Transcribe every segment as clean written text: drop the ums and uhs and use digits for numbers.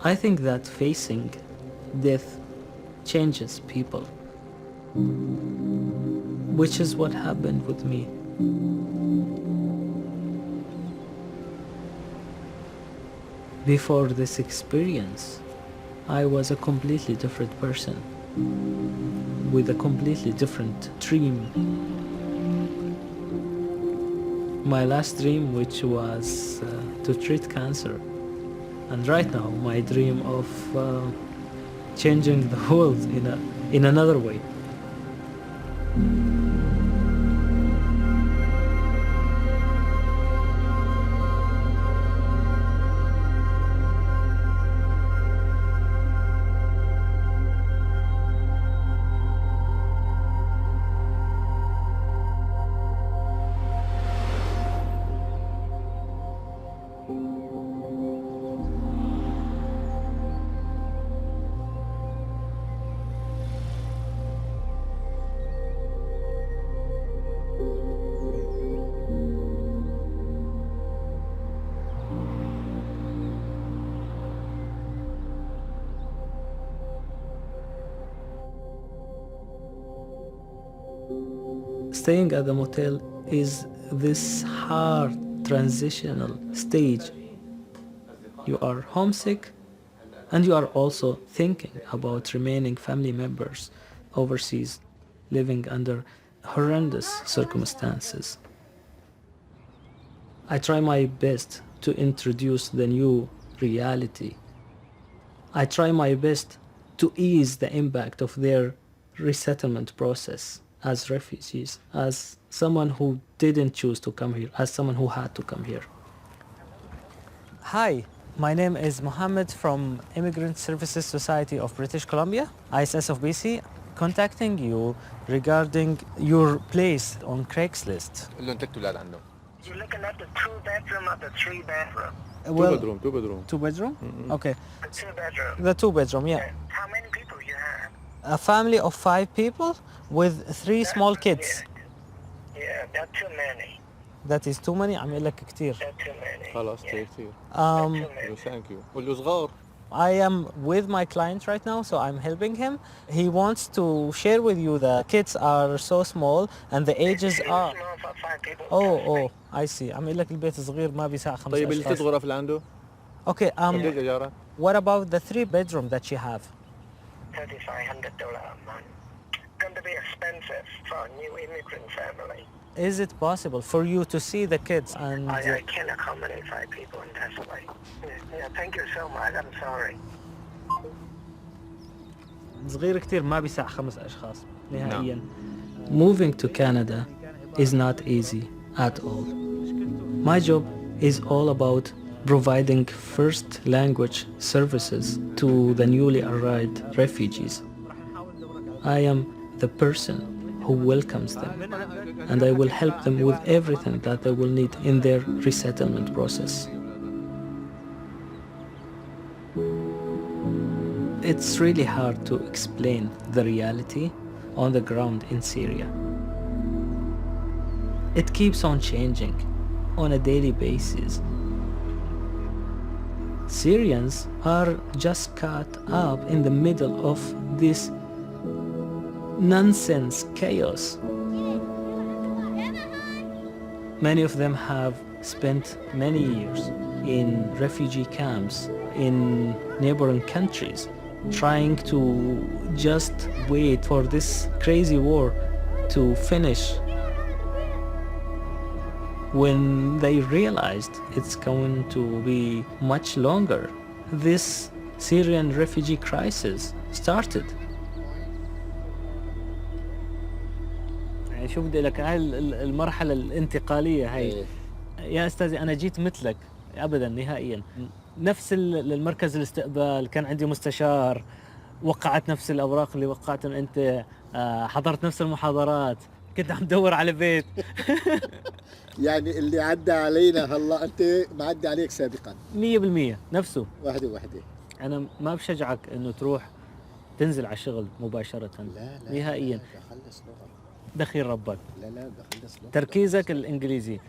I think that facing death changes people, which is what happened with me. Before this experience, I was a completely different person with a completely different dream. My last dream, which was to treat cancer, and right now my dream of changing the world in another way. Staying at the motel is this hard transitional stage. You are homesick, and you are also thinking about remaining family members overseas, living under horrendous circumstances. I try my best to introduce the new reality. I try my best to ease the impact of their resettlement process as refugees, as someone who didn't choose to come here, as someone who had to come here. Hi, my name is Mohammed from Immigrant Services Society of British Columbia, ISS of BC, contacting you regarding your place on Craigslist. You're looking at the 2-bedroom or the 3-bedroom? Well, Two bedroom. 2 bedroom? Okay. The 2-bedroom. The 2 bedroom, yeah. How many people you have? A family of 5 people with 3 small kids. Yeah, that's too many. That is too many. عم لك كتير. That's too many. خلاص Yeah. كتير. Um, Too many. Thank you. واللي صغار. I am with my client right now, so I'm helping him. He wants to share with you the kids are so small and the ages Too are... small for 5 people. Oh, I see. عم لك البيت صغير ما بيسع 5 طيب اللي 6 أشخاص. غرف اللي عنده؟ Okay, قديش إيجارها؟ what about the 3-bedroom that you have? $3,500 a month. Going to be expensive for a new immigrant family. Is it possible for you to see the kids and... I can't accommodate 5 people in that way. Yeah, thank you so much. I'm sorry. صغير كتير ما بيسع 5 أشخاص نهائيا. Moving to Canada is not easy at all. My job is all about providing first language services to the newly arrived refugees. I am the person who welcomes them, and I will help them with everything that they will need in their resettlement process. It's really hard to explain the reality on the ground in Syria. It keeps on changing on a daily basis. Syrians are just caught up in the middle of this nonsense chaos. Many of them have spent many years in refugee camps in neighboring countries, trying to just wait for this crazy war to finish. When they realized it's going to be much longer, this Syrian refugee crisis started. شو بدي لك هاي المرحلة الانتقالية هاي يا أستاذي أنا جيت مثلك أبدا نهائيا نفس المركز الاستقبال كان عندي مستشار وقعت نفس الأوراق اللي وقعتهم أنت حضرت نفس المحاضرات كنت عم دور على بيت يعني اللي عدى علينا هلا أنت معدي عليك سابقا 100% نفسه واحدة أنا ما بشجعك إنه تروح تنزل على الشغل مباشرة لا نهائيا بخلص لغة دخيل ربك لا بخلص لغة تركيزك الإنجليزي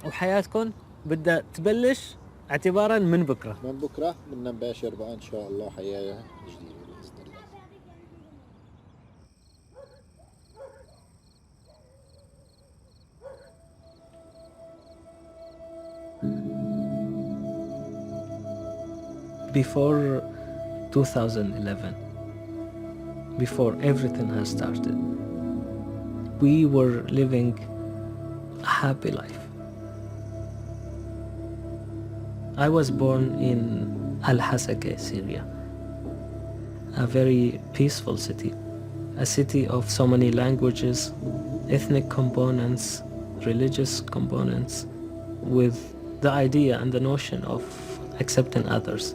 وحياتكم بدها تبلش اعتبارا من بكرة. من بكرة بدنا نباشر بقى إن شاء الله حياة جديدة بإذن الله. Before 2011, before everything has started, we were living a happy life. I was born in Al-Hasaka, Syria, a very peaceful city, a city of so many languages, ethnic components, religious components, with the idea and the notion of accepting others.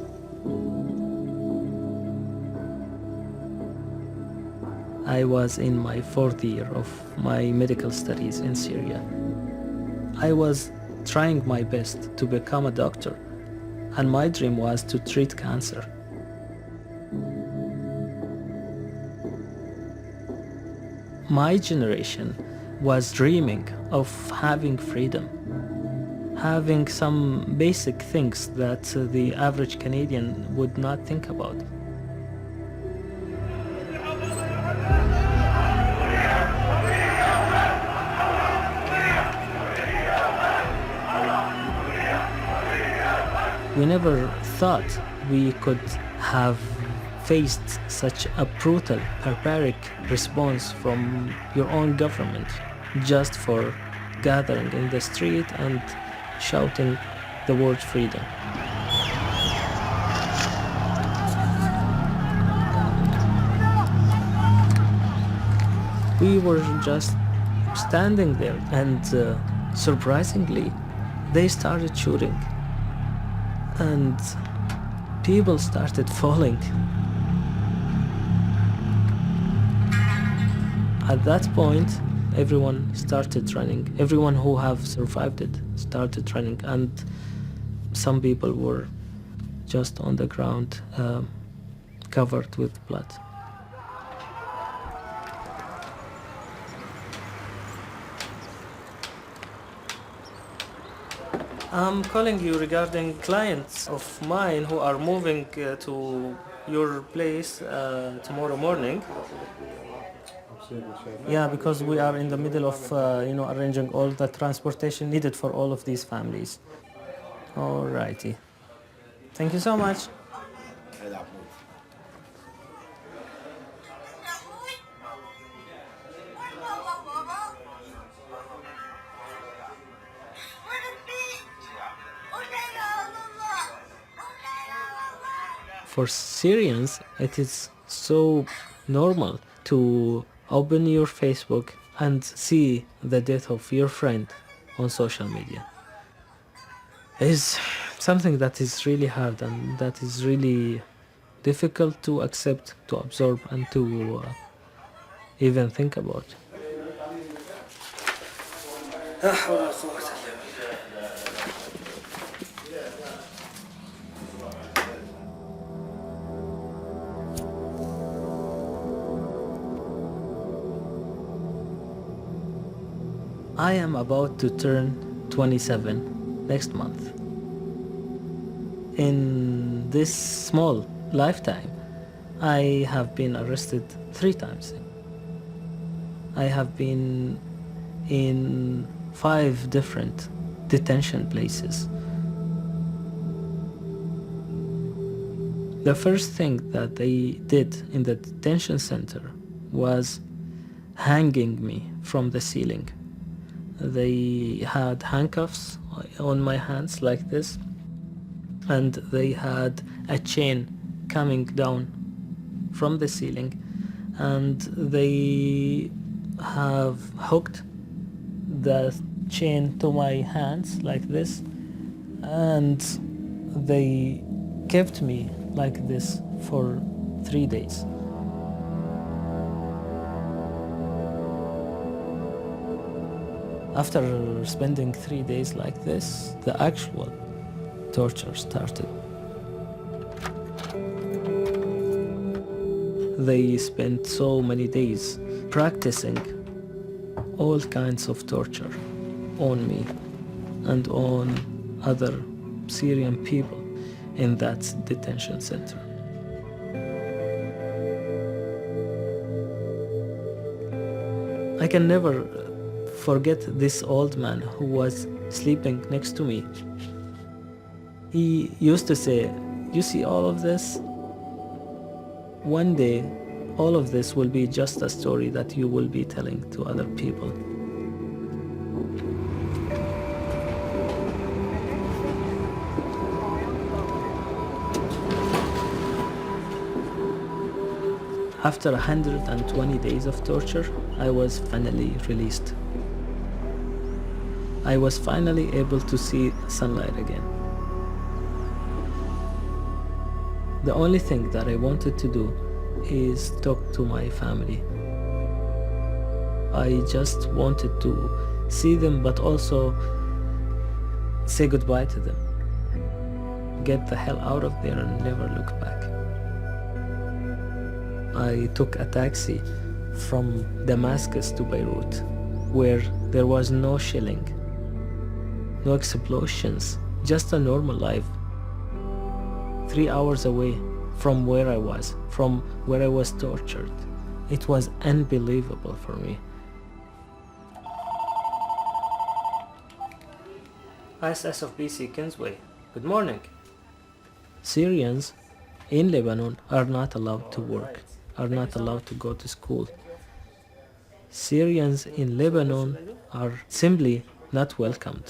I was in my 4th year of my medical studies in Syria. I was trying my best to become a doctor, and my dream was to treat cancer. My generation was dreaming of having freedom, having some basic things that the average Canadian would not think about. We never thought we could have faced such a brutal, barbaric response from your own government just for gathering in the street and shouting the word freedom. We were just standing there and surprisingly, they started shooting. And people started falling. At that point, everyone started running. Everyone who have survived it started running, and some people were just on the ground, covered with blood. I'm calling you regarding clients of mine who are moving to your place tomorrow morning. Yeah, because we are in the middle of arranging all the transportation needed for all of these families. Alrighty. Thank you so much. For Syrians, it is so normal to open your Facebook and see the death of your friend on social media. It's something that is really hard and that is really difficult to accept, to absorb, and to even think about. I am about to turn 27 next month. In this small lifetime, I have been arrested 3 times. I have been in 5 different detention places. The first thing that they did in the detention center was hanging me from the ceiling. They had handcuffs on my hands like this, and they had a chain coming down from the ceiling, and they have hooked the chain to my hands like this, and they kept me like this for 3 days. After spending 3 days like this, the actual torture started. They spent so many days practicing all kinds of torture on me and on other Syrian people in that detention center. I can never forget this old man who was sleeping next to me. He used to say, "You see all of this? One day, all of this will be just a story that you will be telling to other people." After 120 days of torture, I was finally released. I was finally able to see sunlight again. The only thing that I wanted to do is talk to my family. I just wanted to see them, but also say goodbye to them. Get the hell out of there and never look back. I took a taxi from Damascus to Beirut, where there was no shelling, no explosions, just a normal life. 3 hours away from where I was tortured. It was unbelievable for me. ISS of BC Kingsway, good morning. Syrians in Lebanon are not allowed to work, are not allowed to go to school. Syrians in Lebanon are simply not welcomed.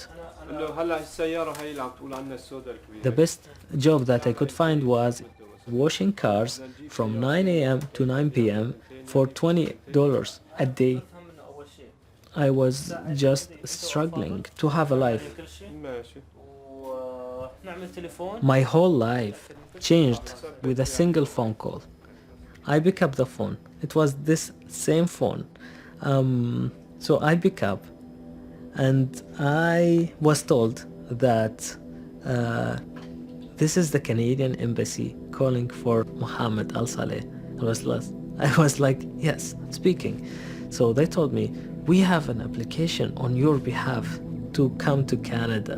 The best job that I could find was washing cars from 9 a.m. to 9 p.m. for $20 a day. I was just struggling to have a life. My whole life changed with a single phone call. I pick up the phone. It was this same phone. So I pick up and I was told that this is the Canadian embassy calling for Mohammed Alsaleh. I was like, yes, speaking. So they told me, we have an application on your behalf to come to Canada.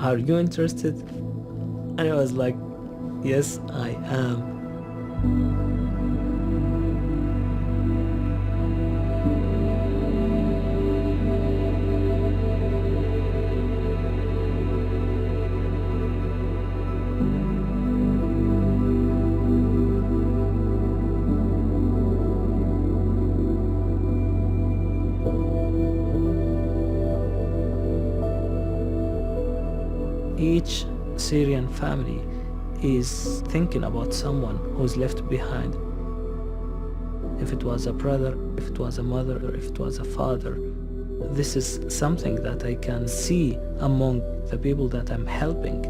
Are you interested? And I was like, yes, I am. Each Syrian family is thinking about someone who's left behind. If it was a brother, if it was a mother, or if it was a father. This is something that I can see among the people that I'm helping.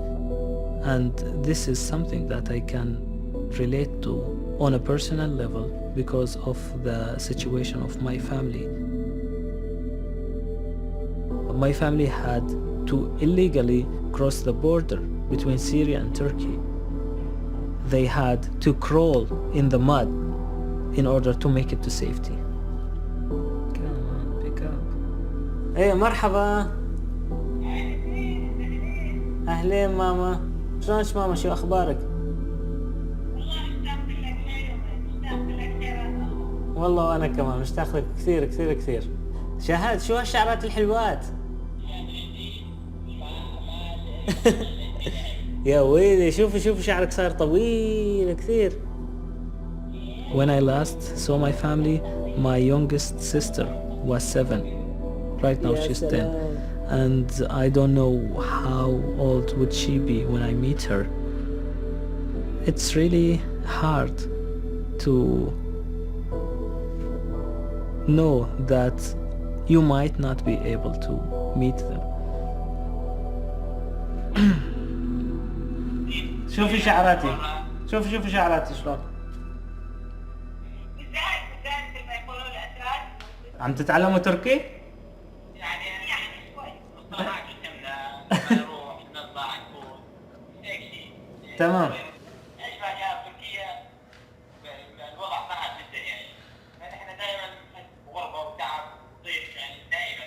And this is something that I can relate to on a personal level because of the situation of my family. My family had to illegally cross the border between Syria and Turkey. They had to crawl in the mud in order to make it to safety. Come on, pick up. Hey, مرحبا. أهلين ماما. شلونك ماما؟ شو أخبارك؟ والله وأنا كمان مشتاق لك كثير كثير كثير. شاهد شو هالشعرات الحلوات؟ يا ويلي شوفي شعرك صار طويل كثير. When I last saw my family, my youngest sister was 7. Right now she's 10. And I don't know how old would she be when I meet her. It's really hard to know that you might not be able to meet them. شوفي شعراتي شوفي شعراتي شلون عم تتعلموا تركي؟ يعني شوي نروح نطلع نفوت هيك شيء تمام. ايش ما جاء بتركيا الوضع صعب جدا يعني احنا دائما غربه وتعب ضيق يعني دائما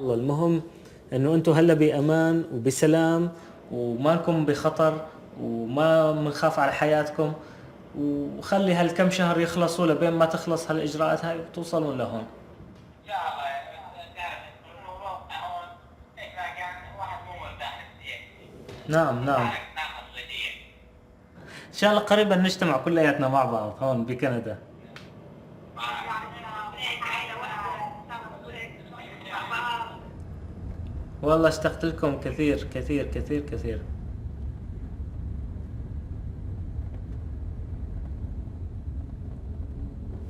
والله المهم انه انتم هلا بامان وبسلام وما نكون بخطر وما بنخاف على حياتكم، وخلي هالكم شهر يخلصوا لبين ما تخلص هالإجراءات هاي وتوصلون لهون. نعم نعم، إن شاء الله قريبا نجتمع كلياتنا مع بعض هون بكندا. والله اشتقت لكم كثير كثير كثير كثير.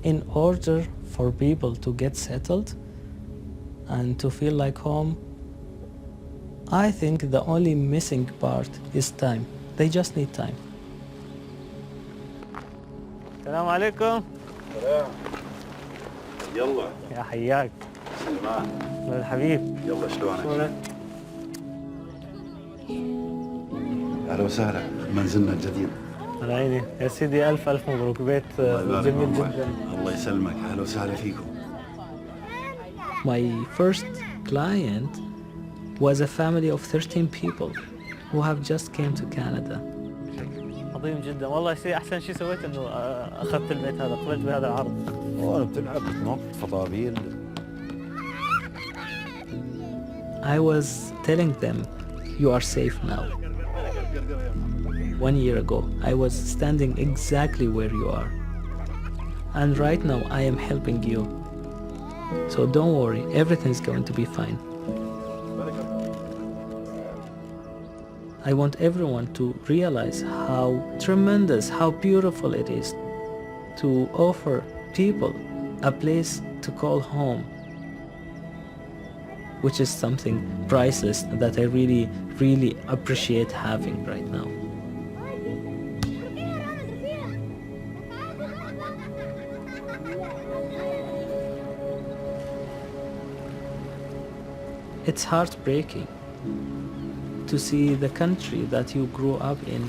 In order for people to get settled and to feel like home, I think the only missing part is time. They just need time. السلام عليكم. سلام. يلا يا حياك. سلمان. الحبيب. يلا شلونك؟ اهلا وسهلا منزلنا الجديد. على عيني يا سيدي، ألف ألف مبروك، بيت جميل جدا. الله يسلمك، اهلا وسهلا فيكم. My first client was a family of 13 people who have just came to Canada. عظيم جدا والله. أحسن شيء سويت إنه أخذت البيت هذا، قبلت بهذا العرض. أنا بتلعب بتنط فطابيل. I was telling them, you are safe now. 1 year ago, I was standing exactly where you are. And right now, I am helping you. So don't worry, everything's going to be fine. I want everyone to realize how tremendous, how beautiful it is to offer people a place to call home, which is something priceless that I really, really appreciate having right now. It's heartbreaking to see the country that you grew up in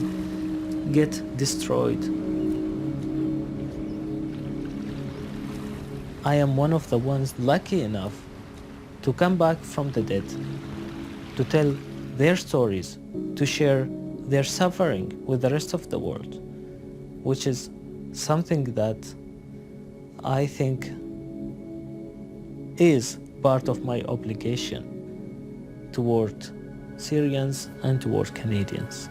get destroyed. I am one of the ones lucky enough to come back from the dead, to tell their stories, to share their suffering with the rest of the world, which is something that I think is part of my obligation toward Syrians and toward Canadians.